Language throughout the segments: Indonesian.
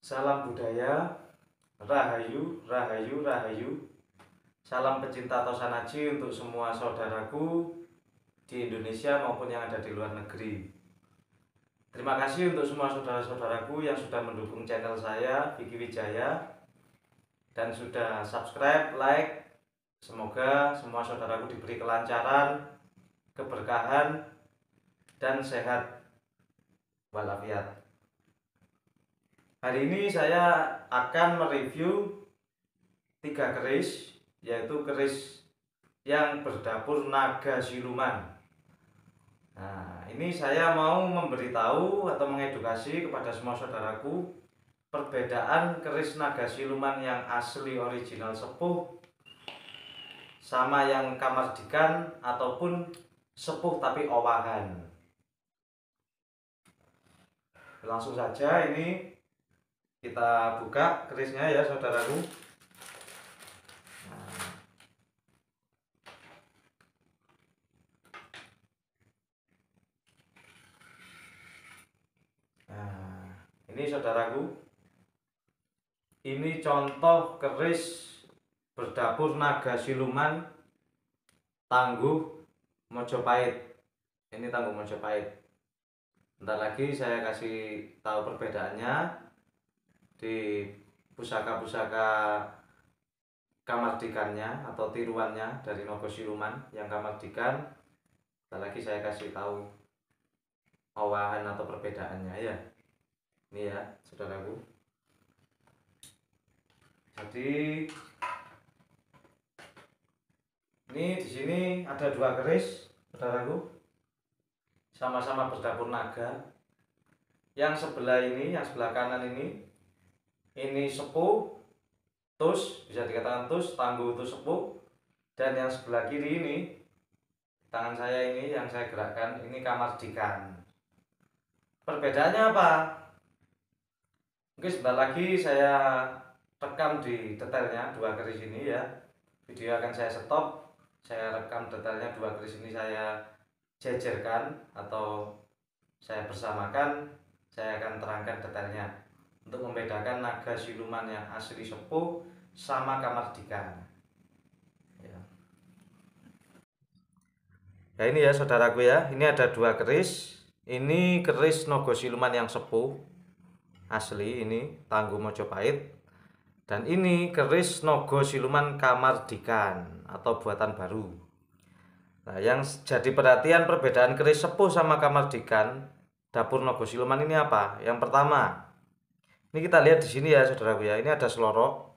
Salam budaya, rahayu, rahayu, rahayu. Salam pecinta Tosanaji untuk semua saudaraku di Indonesia maupun yang ada di luar negeri. Terima kasih untuk semua saudara-saudaraku yang sudah mendukung channel saya, Vicky Wijaya, dan sudah subscribe, like. Semoga semua saudaraku diberi kelancaran, keberkahan, dan sehat walafiat. Hari ini saya akan mereview 3 keris, yaitu keris yang berdapur naga siluman. Nah, ini saya mau memberitahu atau mengedukasi kepada semua saudaraku perbedaan keris naga siluman yang asli original sepuh sama yang kamardikan ataupun sepuh tapi owahan. Langsung saja ini kita buka kerisnya ya saudaraku. Nah, ini saudaraku, ini contoh keris berdapur naga siluman Tangguh Mojopahit. Ini Tangguh Mojopahit. Bentar lagi saya kasih tahu perbedaannya di pusaka-pusaka kamardikannya atau tiruannya dari naga siluman yang kamardikan. Bentar lagi saya kasih tahu owahan atau perbedaannya ya. Ini ya, saudaraku. Jadi ini di sini ada 2 keris, saudaraku. Sama-sama berdapur naga. Yang sebelah ini, yang sebelah kanan ini sepuh, tus, bisa dikatakan tus, Tangguh itu sepuh. Dan yang sebelah kiri ini, tangan saya ini yang saya gerakkan, ini kamardikan. Perbedaannya apa? Mungkin sebentar lagi saya rekam di detailnya 2 keris ini ya. Video akan saya stop, saya rekam detailnya 2 keris ini, saya jejerkan atau saya bersamakan, saya akan terangkan detailnya untuk membedakan naga siluman yang asli sepuh sama kamardikan ya. Ya ini ya saudaraku ya, ini ada 2 keris. Ini keris naga siluman yang sepuh asli, ini Tangguh Mojopahit. Dan ini keris naga siluman kamardikan atau buatan baru. Nah, yang jadi perhatian perbedaan keris sepuh sama kamardikan dapur naga siluman ini apa? Yang pertama, ini kita lihat di sini ya saudaraku ya, ini ada selorok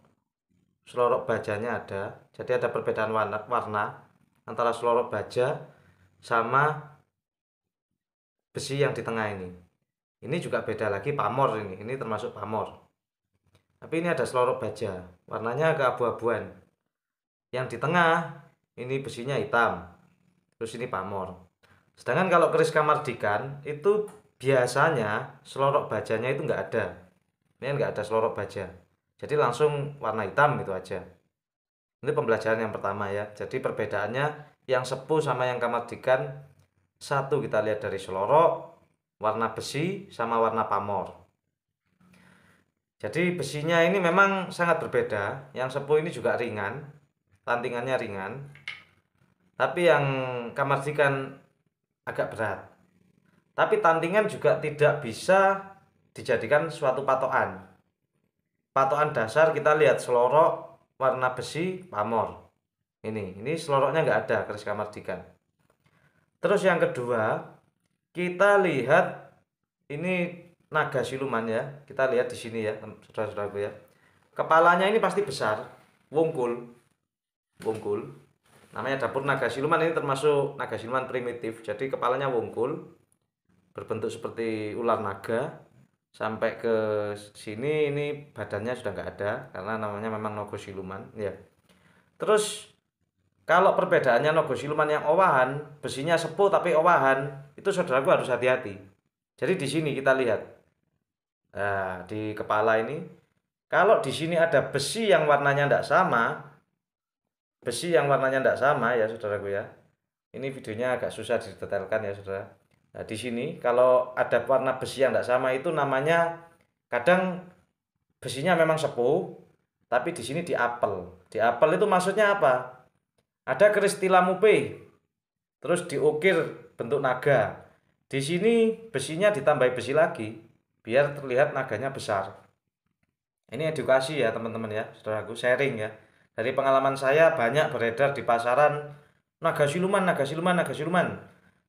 bajanya ada. Jadi ada perbedaan warna antara selorok baja sama besi yang di tengah ini. Ini juga beda lagi pamor ini termasuk pamor. Tapi ini ada selorok baja, warnanya keabu-abuan. Yang di tengah ini besinya hitam. Terus ini pamor. Sedangkan kalau keris kamardikan itu biasanya selorok bajanya itu enggak ada. Ini enggak ada selorok baja. Jadi langsung warna hitam itu aja. Ini pembelajaran yang pertama ya. Jadi perbedaannya yang sepuh sama yang kamardikan, satu kita lihat dari selorok, warna besi sama warna pamor. Jadi besinya ini memang sangat berbeda. Yang sepuh ini juga ringan, tantingannya ringan. Tapi yang kamardikan agak berat. Tapi tantingan juga tidak bisa dijadikan suatu patokan. Patokan dasar kita lihat selorok warna besi pamor. Ini seloroknya nggak ada keris kamardikan. Terus yang kedua, kita lihat ini naga siluman ya. Kita lihat di sini ya, saudara-saudaraku ya. Kepalanya ini pasti besar, wungkul. Namanya dapur naga siluman, ini termasuk naga siluman primitif. Jadi kepalanya wungkul, berbentuk seperti ular naga. Sampai ke sini ini badannya sudah nggak ada karena namanya memang naga siluman ya. Terus kalau perbedaannya naga siluman yang owahan, besinya sepuh tapi owahan, itu saudaraku harus hati-hati. Jadi di sini kita lihat. Nah, di kepala ini kalau di sini ada besi yang warnanya tidak sama, ya saudaraku ya. Ini videonya agak susah didetailkan ya saudara. Nah di sini kalau ada warna besi yang tidak sama itu namanya kadang besinya memang sepuh, tapi di sini diapel. Diapel itu maksudnya apa? Ada keris tilamupe, terus diukir bentuk naga. Di sini besinya ditambahi besi lagi, biar terlihat naganya besar. Ini edukasi ya teman-teman ya, saudaraku, sharing ya. Dari pengalaman saya banyak beredar di pasaran naga siluman, naga siluman, naga siluman.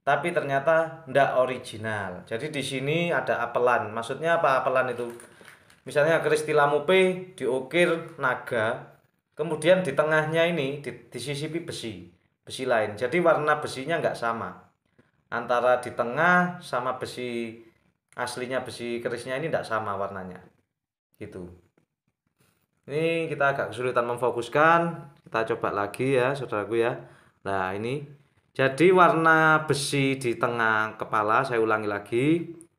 Tapi ternyata ndak original. Jadi di sini ada apelan. Maksudnya apa apelan itu? Misalnya keris tilamupe diukir naga, kemudian di tengahnya ini disisipi besi, besi lain. Jadi warna besinya nggak sama. Antara di tengah sama besi aslinya, besi kerisnya ini nggak sama warnanya. Gitu. Ini kita agak kesulitan memfokuskan. Kita coba lagi ya, saudaraku ya. Nah, ini. Jadi warna besi di tengah kepala, saya ulangi lagi.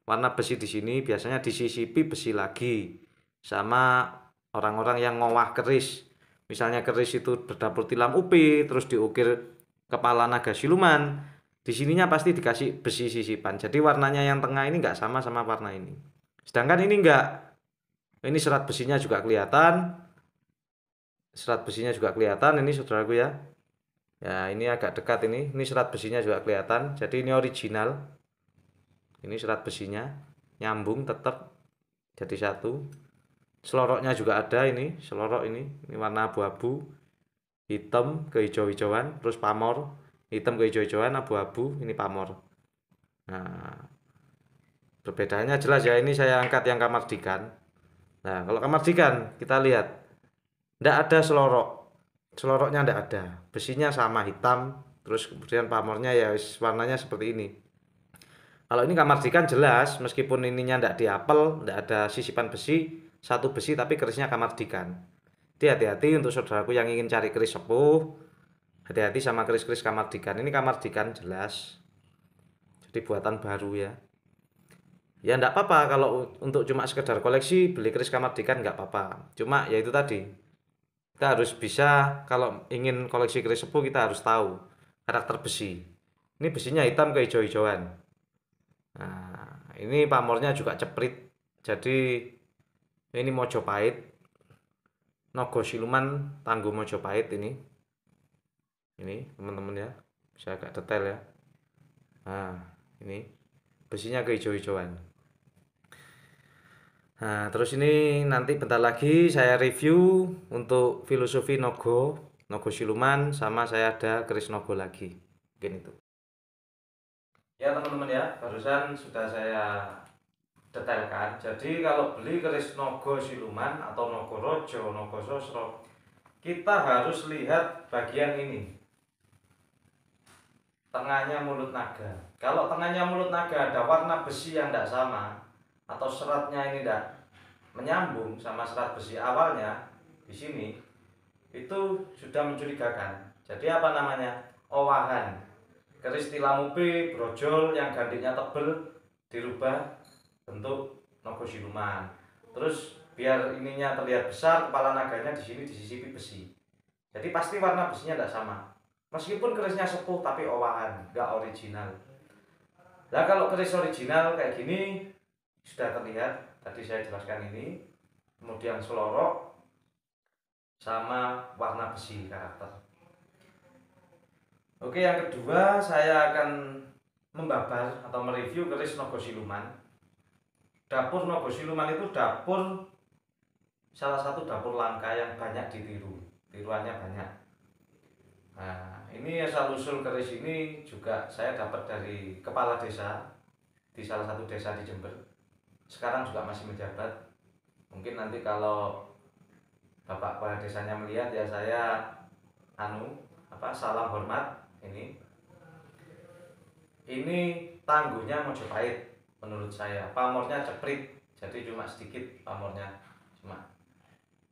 Warna besi di sini biasanya disisipi besi lagi. Sama orang-orang yang ngowah keris. Misalnya keris itu berdapur tilam upi, terus diukir kepala naga siluman. Di sininya pasti dikasih besi sisipan. Jadi warnanya yang tengah ini nggak sama sama warna ini. Sedangkan ini nggak. Ini serat besinya juga kelihatan. Serat besinya juga kelihatan ini saudaraku ya. Ya, ini agak dekat ini. Ini serat besinya juga kelihatan. Jadi ini original. Ini serat besinya nyambung tetap jadi satu. Seloroknya juga ada ini, selorok ini. Ini warna abu-abu, hitam kehijau-hijauan, terus pamor, hitam kehijau-hijauan, abu-abu, ini pamor. Nah, perbedaannya jelas ya. Ini saya angkat yang kamardikan. Nah, kalau kamardikan kita lihat ndak ada selorok. Seloroknya ndak ada. Besinya sama hitam, terus kemudian pamornya ya warnanya seperti ini. Kalau ini kamardikan jelas, meskipun ininya ndak diapel, ndak ada sisipan besi, satu besi tapi kerisnya kamardikan. Jadi hati-hati untuk saudaraku yang ingin cari keris sepuh, hati-hati sama keris-keris kamardikan. Ini kamardikan jelas. Jadi buatan baru ya. Ya ndak apa-apa kalau untuk cuma sekedar koleksi beli keris kamardikan nggak apa-apa. Cuma ya itu tadi. Kita harus bisa kalau ingin koleksi keris sepuh kita harus tahu karakter besi. Ini besinya hitam kehijau-hijauan. Nah, ini pamornya juga ceprit. Jadi ini Mojopahit. Nogo Siluman Tangguh Mojopahit ini. Ini teman-teman ya. Bisa agak detail ya. Nah, ini besinya kehijau-hijauan. Nah, terus ini nanti bentar lagi saya review untuk filosofi Nogo, Nogo Siluman, sama saya ada keris Nogo lagi. Mungkin itu. Ya teman-teman ya, barusan sudah saya detailkan. Jadi kalau beli keris Nogo Siluman atau Nogo Rojo, Nogo Sosro, kita harus lihat bagian ini. Tengahnya mulut naga. Kalau tengahnya mulut naga ada warna besi yang tidak sama, atau seratnya ini tidak menyambung sama serat besi awalnya di sini, itu sudah mencurigakan. Jadi apa namanya? Owahan. Keris tilamupe brojol yang gandiknya tebel dirubah bentuk Nogo Siluman. Terus biar ininya terlihat besar, kepala naganya di sini disisipi besi. Jadi pasti warna besinya tidak sama. Meskipun kerisnya sepuh tapi owahan, nggak original. Nah kalau keris original kayak gini sudah terlihat, tadi saya jelaskan ini, kemudian selorok sama warna besi karakter. Oke, yang kedua saya akan membabar atau mereview keris Nogo Siluman. Dapur Nogo Siluman itu dapur, salah satu dapur langka yang banyak ditiru, tiruannya banyak. Nah, ini asal usul keris ini juga saya dapat dari kepala desa di salah satu desa di Jember. Sekarang juga masih menjabat. Mungkin nanti kalau bapak kepala desanya melihat ya saya salam hormat. Ini tangguhnya Mojopahit menurut saya. Pamornya ceprit, jadi cuma sedikit pamornya, cuma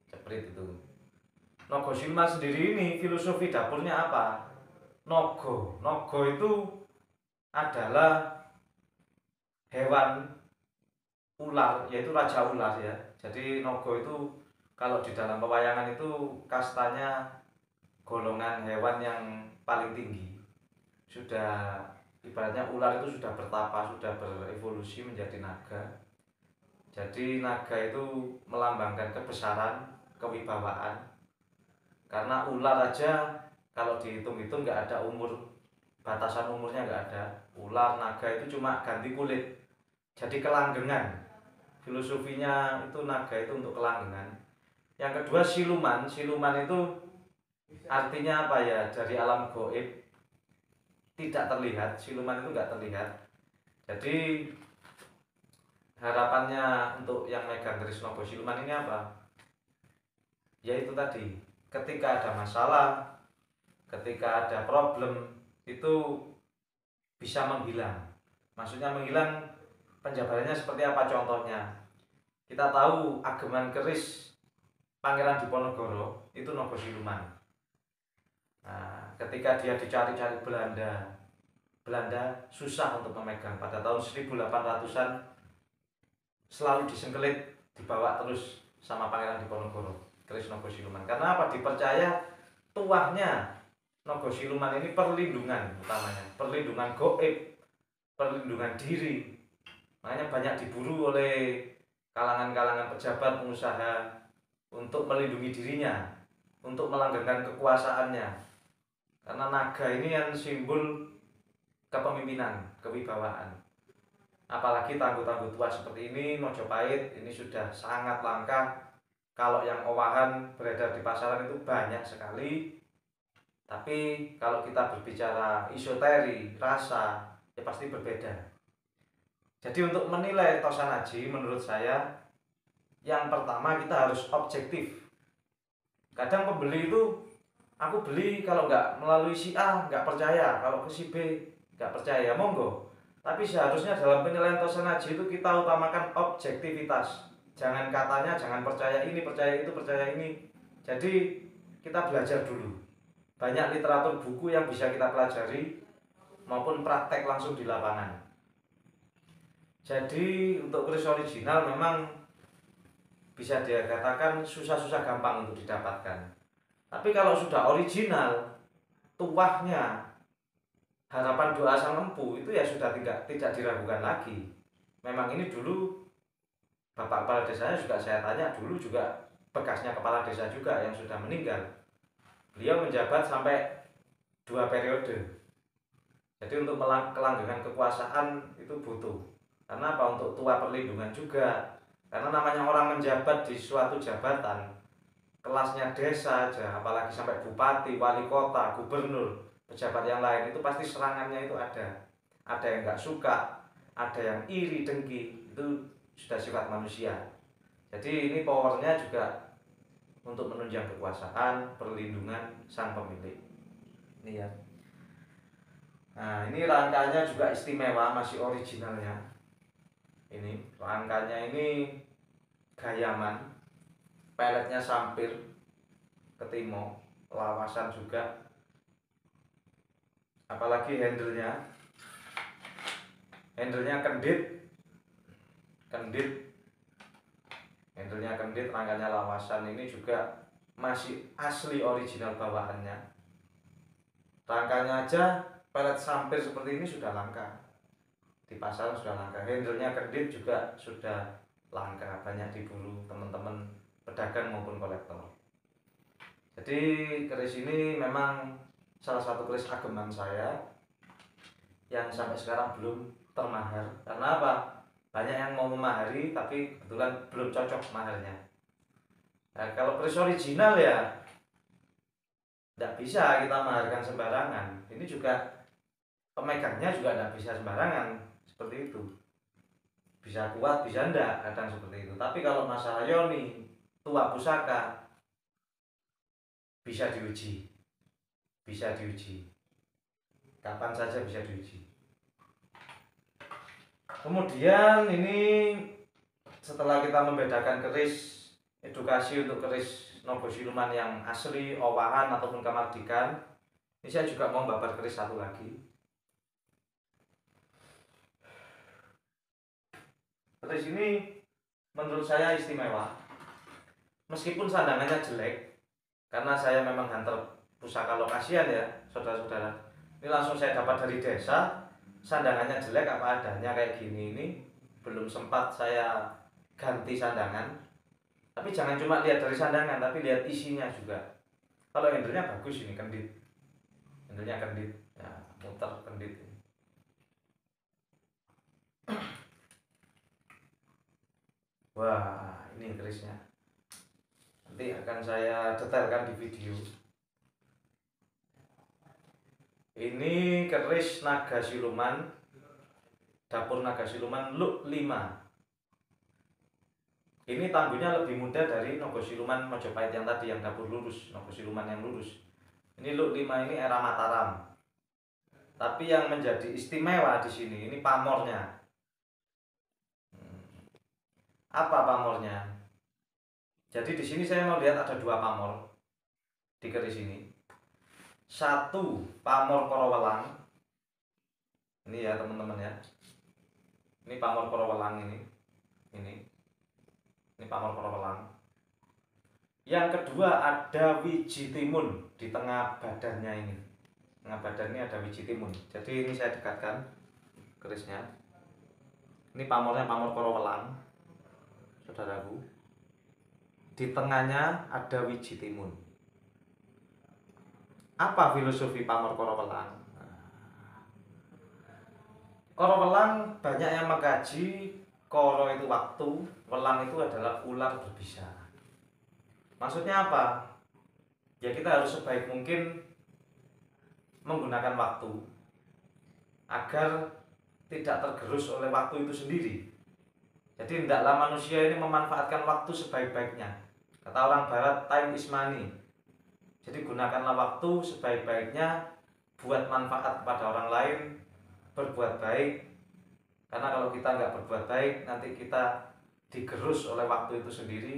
ceprit itu. Nogo Siluman sendiri ini filosofi dapurnya apa? Nogo itu adalah hewan ular, yaitu raja ular ya. Jadi Nogo itu kalau di dalam pewayangan itu kastanya golongan hewan yang paling tinggi. Sudah ibaratnya ular itu sudah bertapa, sudah berevolusi menjadi naga. Jadi naga itu melambangkan kebesaran, kewibawaan. Karena ular aja kalau dihitung-hitung nggak ada umur, batasan umurnya nggak ada. Ular, naga itu cuma ganti kulit. Jadi kelanggengan. Filosofinya itu naga itu untuk kelanggengan. Yang kedua siluman. Siluman itu artinya apa ya? Dari alam goib, tidak terlihat. Siluman itu nggak terlihat. Jadi harapannya untuk yang megang keris nogo siluman ini apa? Yaitu tadi, ketika ada masalah, ketika ada problem, itu bisa menghilang. Maksudnya menghilang, penjabarannya seperti apa contohnya? Kita tahu ageman keris Pangeran Diponegoro itu nogo siluman. Nah, ketika dia dicari-cari Belanda susah untuk memegang. Pada tahun 1800-an selalu disengkelit, dibawa terus sama Pangeran Diponegoro, keris nogo siluman. Karena apa? Dipercaya tuahnya nogo siluman ini perlindungan utamanya, perlindungan goib, perlindungan diri. Makanya banyak diburu oleh kalangan-kalangan pejabat, pengusaha untuk melindungi dirinya, untuk melanggengkan kekuasaannya. Karena naga ini yang simbol kepemimpinan, kewibawaan. Apalagi tangguh-tangguh tua seperti ini, Mojopahit ini sudah sangat langka. Kalau yang owahan beredar di pasaran itu banyak sekali. Tapi kalau kita berbicara isoteri, rasa, ya pasti berbeda. Jadi untuk menilai Tosanaji menurut saya, yang pertama kita harus objektif. Kadang pembeli itu, aku beli kalau nggak melalui si A nggak percaya, kalau ke si B nggak percaya, monggo. Tapi seharusnya dalam penilaian Tosanaji itu kita utamakan objektivitas. Jangan katanya, jangan percaya ini, percaya itu, percaya ini. Jadi kita belajar dulu. Banyak literatur buku yang bisa kita pelajari maupun praktek langsung di lapangan. Jadi untuk keris original memang bisa dikatakan susah-susah gampang untuk didapatkan. Tapi kalau sudah original, tuahnya, harapan doa sang empu itu ya sudah tidak diragukan lagi. Memang ini dulu Bapak Kepala Desanya juga saya tanya, dulu juga bekasnya Kepala Desa juga yang sudah meninggal. Beliau menjabat sampai 2 periode. Jadi untuk kelanggengan kekuasaan itu butuh. Karena apa? Untuk tua perlindungan juga. Karena namanya orang menjabat di suatu jabatan, kelasnya desa aja, apalagi sampai bupati, wali kota, gubernur, pejabat yang lain, itu pasti serangannya itu ada. Ada yang nggak suka, ada yang iri, dengki, itu sudah sifat manusia. Jadi ini powernya juga untuk menunjang kekuasaan, perlindungan sang pemilik. Ini ya. Nah, ini rangkanya juga istimewa, masih originalnya. Ini rangkanya ini gayaman, peletnya sampir, ketimo, lawasan juga. Apalagi handlenya kendit, handlenya kendit, rangkanya lawasan. Ini juga masih asli original bawaannya. Rangkanya aja pelet sampir seperti ini sudah langka, di pasaran sudah langka. Handlenya kendit juga sudah langka, banyak diburu teman-teman pedagang maupun kolektor. Jadi keris ini memang salah satu keris ageman saya yang sampai sekarang belum termahar. Karena apa? Banyak yang mau memahari tapi kebetulan belum cocok maharnya. Nah, kalau keris original ya tidak bisa kita maharkan sembarangan. Ini juga pemegangnya juga tidak bisa sembarangan, seperti itu. Bisa kuat, bisa enggak, kadang seperti itu. Tapi kalau masalah yoni, tua pusaka, bisa diuji. Bisa diuji. Kapan saja bisa diuji. Kemudian ini setelah kita membedakan keris, edukasi untuk keris nogo siluman yang asli, owahan ataupun kamardikan, ini saya juga mau babar keris satu lagi. Keris ini menurut saya istimewa. Meskipun sandangannya jelek, karena saya memang hunter pusaka lokasian ya, saudara-saudara. Ini langsung saya dapat dari desa, sandangannya jelek apa adanya kayak gini ini. Belum sempat saya ganti sandangan. Tapi jangan cuma lihat dari sandangan, tapi lihat isinya juga. Kalau handle-nya bagus ini kendit. Handle-nya kendit. Ya, muter kendit. Wah, ini kerisnya. Nanti akan saya detailkan di video. Ini keris naga siluman, dapur naga siluman Look 5. Ini tangguhnya lebih mudah dari Nogo Siluman Mojopahit yang tadi, yang dapur lurus, Nogo Siluman yang lurus. Ini Look 5 ini era Mataram. Tapi yang menjadi istimewa di sini ini pamornya. Apa pamornya? Jadi di sini saya mau lihat ada 2 pamor di keris ini. Satu pamor Korowelang. Ini ya teman-teman ya. Ini pamor Korowelang ini. Ini pamor Korowelang. Yang kedua ada wiji timun di tengah badannya ini. Tengah badannya ada wiji timun. Jadi ini saya dekatkan kerisnya. Ini pamornya pamor Korowelang, saudaraku. Di tengahnya ada wiji timun. Apa filosofi pamor Korowelang? Korowelang banyak yang mengkaji. Koro itu waktu, welang itu adalah ular berbisa. Maksudnya apa? Ya kita harus sebaik mungkin menggunakan waktu agar tidak tergerus oleh waktu itu sendiri. Jadi hendaklah manusia ini memanfaatkan waktu sebaik-baiknya. Kata orang barat, time is money. Jadi gunakanlah waktu sebaik-baiknya buat manfaat kepada orang lain, berbuat baik. Karena kalau kita nggak berbuat baik, nanti kita digerus oleh waktu itu sendiri,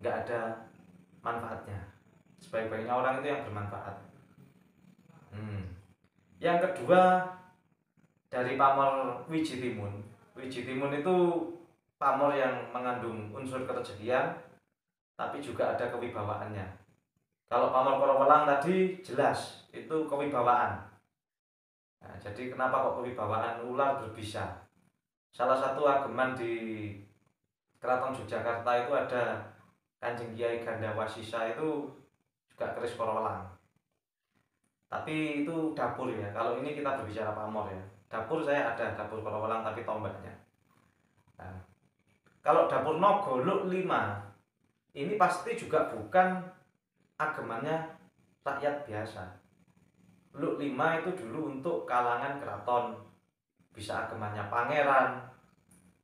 nggak ada manfaatnya. Sebaik-baiknya orang itu yang bermanfaat. Yang kedua dari pamor wiji timun. Wiji timun itu pamor yang mengandung unsur kerejekian, tapi juga ada kewibawaannya. Kalau pamor Korowelang tadi jelas itu kewibawaan. Nah, jadi kenapa kok kewibawaan ular berbisa? Salah satu ageman di Keraton Yogyakarta itu ada Kanjeng Kiai Gandawasisa, itu juga keris Korowelang. Tapi itu dapur ya. Kalau ini kita berbicara pamor ya. Dapur saya ada dapur Korowelang tapi tombaknya. Nah, kalau dapur Nogo Look 5 ini pasti juga bukan agemannya rakyat biasa. Look 5 itu dulu untuk kalangan keraton, bisa agemannya pangeran,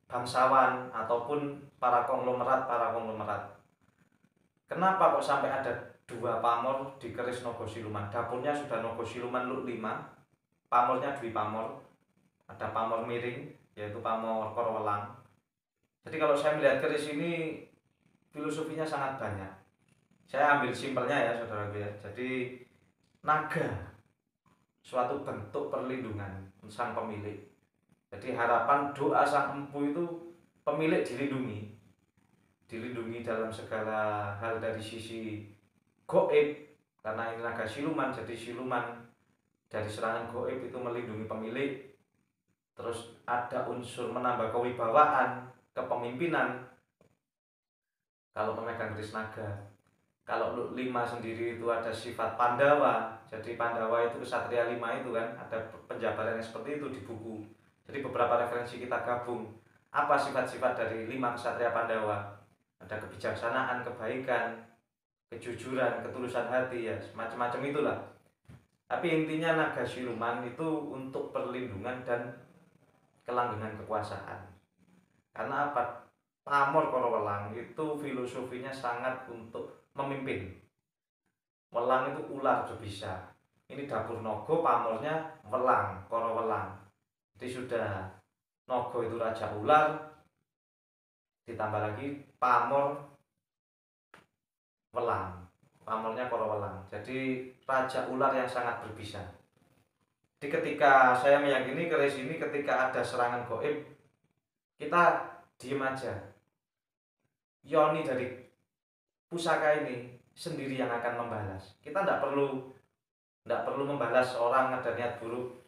bangsawan, ataupun para konglomerat. Kenapa kok sampai ada 2 pamor di keris Nogo Siluman? Dapurnya sudah Nogo Siluman Look 5, pamornya dwi pamor. Ada pamor miring, yaitu pamor Korowelang. Jadi kalau saya melihat keris ini, filosofinya sangat banyak. Saya ambil simpelnya ya saudara-saudara. Jadi naga, suatu bentuk perlindungan sang pemilik. Jadi harapan doa sang empu itu pemilik dilindungi dalam segala hal dari sisi goib, karena ini naga siluman. Jadi siluman dari serangan goib itu melindungi pemilik. Terus ada unsur menambah kewibawaan, kepemimpinan kalau pemegang keris naga. Kalau Look 5 sendiri itu ada sifat Pandawa. Jadi Pandawa itu Ksatria 5 itu kan, ada penjabarannya seperti itu di buku. Jadi beberapa referensi kita gabung. Apa sifat-sifat dari 5 Ksatria Pandawa? Ada kebijaksanaan, kebaikan, kejujuran, ketulusan hati, ya macam-macam itulah. Tapi intinya naga siluman itu untuk perlindungan dan kelanggengan kekuasaan. Karena apa? Pamor Korowelang itu filosofinya sangat untuk memimpin. Welang itu ular berbisa. Ini dapur Nogo, pamornya welang, Korowelang. Jadi sudah Nogo itu raja ular, ditambah lagi pamor welang, pamornya Korowelang. Jadi raja ular yang sangat berbisa. Jadi ketika saya meyakini keris ini, ketika ada serangan goib, kita diem aja. Yoni dari pusaka ini sendiri yang akan membalas. Kita tidak perlu membalas orang ada niat buruk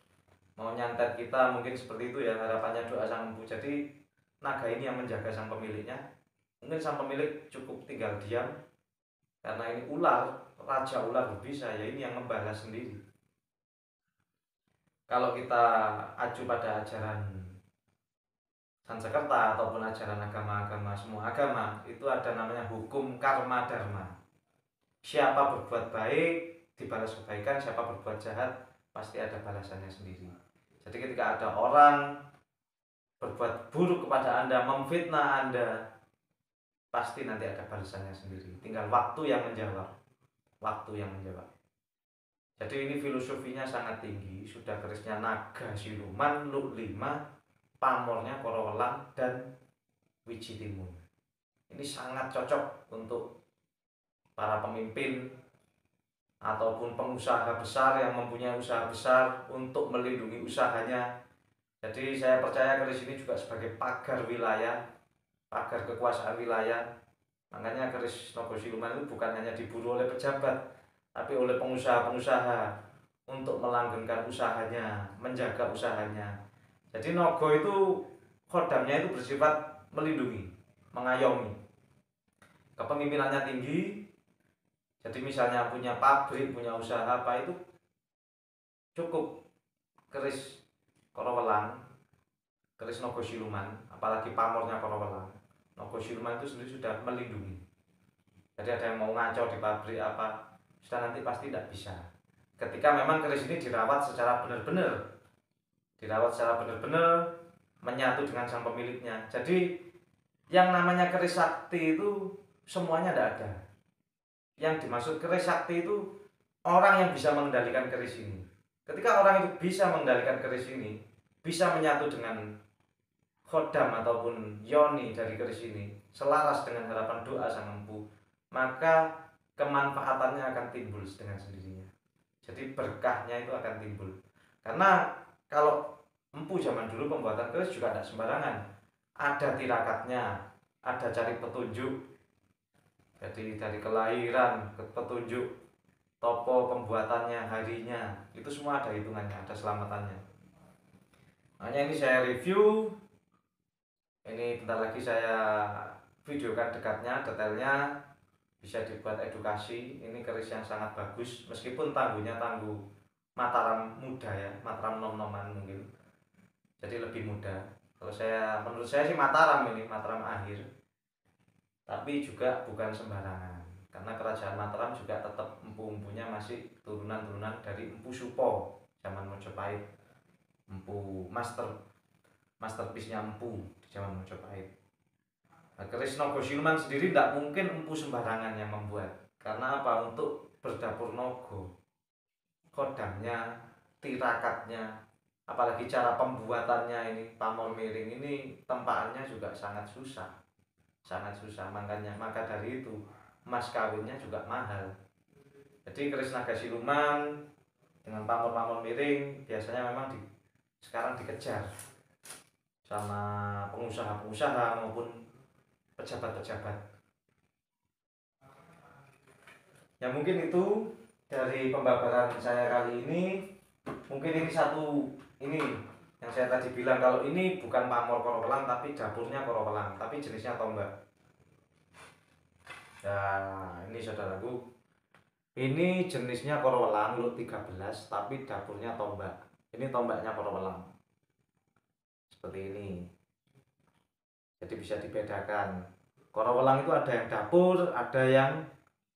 mau nyantet kita, mungkin seperti itu ya harapannya doa sang empu. Jadi naga ini yang menjaga sang pemiliknya. Mungkin sang pemilik cukup tinggal diam, karena ini ular, raja ular berbisa, ya ini yang membalas sendiri. Kalau kita acu pada ajaran Sansekerta ataupun ajaran agama-agama, semua agama itu ada namanya hukum karma dharma. Siapa berbuat baik dibalas kebaikan, siapa berbuat jahat pasti ada balasannya sendiri. Jadi ketika ada orang berbuat buruk kepada Anda, memfitnah Anda, pasti nanti ada balasannya sendiri. Tinggal waktu yang menjawab. Waktu yang menjawab. Jadi ini filosofinya sangat tinggi. Sudah kerisnya naga siluman, Luk 5, pamornya Korowelang, dan Wiji Timun. Ini sangat cocok untuk para pemimpin ataupun pengusaha besar yang mempunyai usaha besar untuk melindungi usahanya. Jadi saya percaya keris ini juga sebagai pagar wilayah, pagar kekuasaan wilayah. Makanya keris Nogo Siluman itu bukan hanya diburu oleh pejabat, tapi oleh pengusaha-pengusaha untuk melanggengkan usahanya, menjaga usahanya. Jadi Nogo itu khodamnya itu bersifat melindungi, mengayomi. Kepemimpinannya tinggi. Jadi misalnya punya pabrik, punya usaha apa itu cukup keris Korowelang, keris Nogo Siluman, apalagi pamornya Korowelang. Nogo Siluman itu sendiri sudah melindungi. Jadi ada yang mau ngaco di pabrik apa, sudah nanti pasti tidak bisa. Ketika memang keris ini dirawat secara benar-benar, menyatu dengan sang pemiliknya. Jadi yang namanya keris sakti itu semuanya tidak ada. Yang dimaksud keris sakti itu orang yang bisa mengendalikan keris ini. Ketika orang itu bisa mengendalikan keris ini, bisa menyatu dengan khodam ataupun yoni dari keris ini, selaras dengan harapan doa sang empu, maka kemanfaatannya akan timbul dengan sendirinya. Jadi berkahnya itu akan timbul. Karena kalau empu zaman dulu pembuatan keris juga tidak sembarangan. Ada tirakatnya, ada cari petunjuk. Jadi dari kelahiran ke petunjuk, topo pembuatannya, harinya, itu semua ada hitungannya, ada selamatannya. Makanya ini saya review. Ini bentar lagi saya videokan dekatnya, detailnya, bisa dibuat edukasi. Ini keris yang sangat bagus, meskipun tangguhnya tangguh Mataram muda ya, Mataram nom-noman mungkin, jadi lebih muda. Kalau menurut saya sih Mataram ini, Mataram akhir, tapi juga bukan sembarangan, karena kerajaan Mataram juga tetap empu-empunya masih turunan-turunan dari Empu Supo zaman Mojopahit, empu masterpiece-nya empu di zaman Mojopahit. Nah, keris Nogo Siluman sendiri tidak mungkin empu sembarangan yang membuat. Karena apa? Untuk berdapur Nogo, kodamnya, tirakatnya, apalagi cara pembuatannya ini, pamor miring ini, tempaannya juga sangat susah. Maka dari itu mas kawinnya juga mahal. Jadi keris naga siluman dengan pamor-pamor miring biasanya memang sekarang dikejar sama pengusaha-pengusaha maupun pejabat-pejabat. Ya mungkin itu dari pembabaran saya kali ini. Mungkin ini yang saya tadi bilang, kalau ini bukan pamor Korowelang tapi dapurnya Korowelang, tapi jenisnya tombak. Nah ini saudaraku, ini jenisnya Korowelang Luk 13 tapi dapurnya tombak. Ini tombaknya Korowelang seperti ini. Jadi bisa dibedakan, Korowelang itu ada yang dapur, ada yang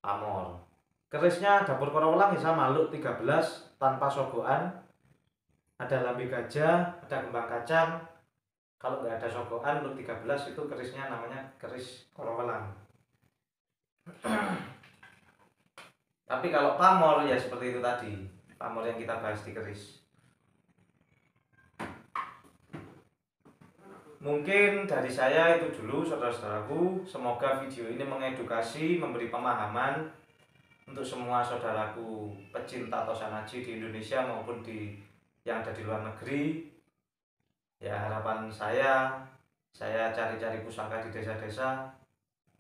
pamor. Kerisnya dapur Korowelang ya sama, Luk 13 tanpa sogokan, ada lambe gajah, ada kembang kacang. Kalau nggak ada sogokan, Luk 13 itu kerisnya namanya keris Korowelang. Tapi kalau pamor ya seperti itu tadi, pamor yang kita bahas di keris. Mungkin dari saya itu dulu saudara-saudaraku. Semoga video ini mengedukasi, memberi pemahaman untuk semua saudaraku pecinta Tosanaji di Indonesia maupun yang ada di luar negeri. Ya harapan saya cari-cari pusaka di desa-desa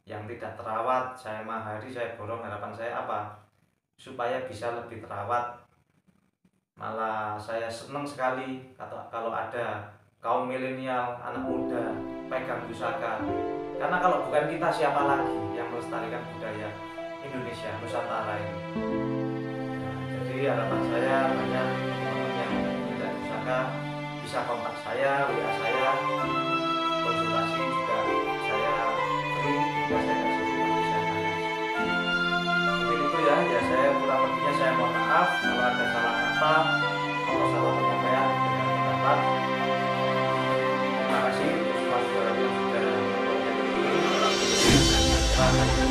yang tidak terawat, saya mahari, saya borong. Harapan saya apa? Supaya bisa lebih terawat. Malah saya senang sekali kalau ada kaum milenial, anak muda pegang pusaka. Karena kalau bukan kita, siapa lagi yang melestarikan budaya Indonesia Nusantara ini. Nah, jadi harapan saya banyak teman-teman yang punya pusaka bisa kontak saya, WA saya, konsultasi juga saya beri, juga saya kasih informasi saya tanya. Mungkin itu ya, saya kurang lebihnya saya mohon maaf kalau ada salah kata atau salah penyampaian dengan pendapat. Terima kasih untuk semua saudara yang sudah menonton video ini. Terima kasih.